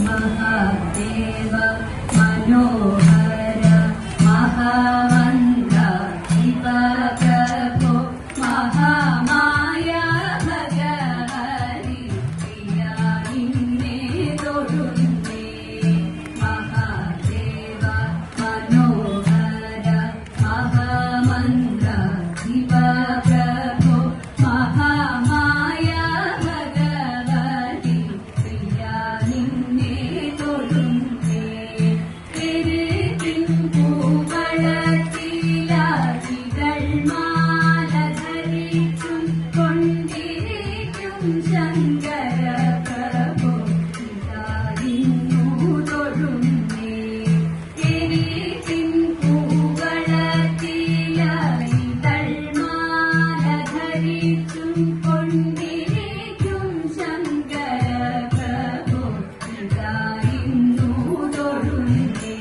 महादेव मनोहर महामन्त्र शिव प्रभो महामाया भगवति प्रिया निन्ने തൊഴുന്നേ महादेव मनोहर महामन्त्र शिव प्रभो महामाया भगवति प्रिया निन्ने തൊഴുന്നേ പൂവളത്തിലാചികൾ മാല ധരിച്ചും കൊണ്ടിരിക്കും ശങ്കര പ്രഭോ ഇതായിരുന്നു തൊഴുന്നേ പൂവളത്തിലാചികൾ മാല ധരിച്ചും കൊണ്ടിരിക്കും ശങ്കര പ്രഭോ ഇതായിരുന്നു തൊഴുന്നേ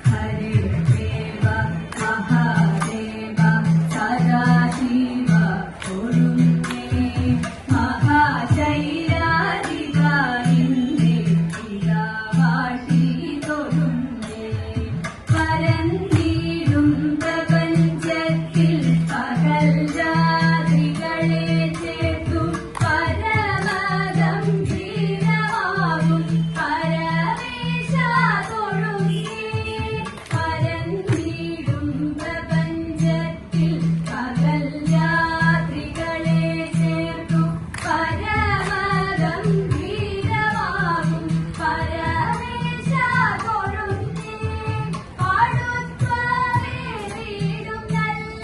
ഹരേ ദേവ മഹാദേവ സദാശിവ തൊഴുന്നേ മഹാശൈലാധികാരിന്നേ ഇലാവാട്ടി തൊഴുന്നേ പരന്നിടും പ്രപഞ്ചത്തിൽ പകൽ രാത്രികളെ ചേർത്തു പരമഗംഭീരമാകും പരമേശ തൊഴുന്നേ പരന്നിടും പ്രപഞ്ചത്തിൽ പകൽ രാത്രികളെ ചേർത്തു പരമഗംഭീരമാകും പരമേശ തൊഴുന്നേ പാടുത്വമേറിയിടും നല്ല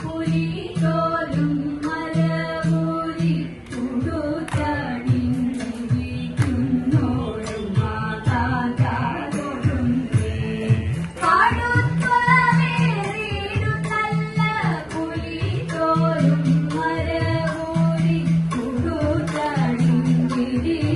പുലിതോലും മലമൂരി ഉടുത്തണിഞ്ഞിരിക്കുന്നോളും മാതാ തൊഴുന്നേ പാടുത്വമേറിയിടും നല്ല പുലിതോലും മലമൂരി ഉടുത്തണിഞ്ഞിരിക്കുന്നോളും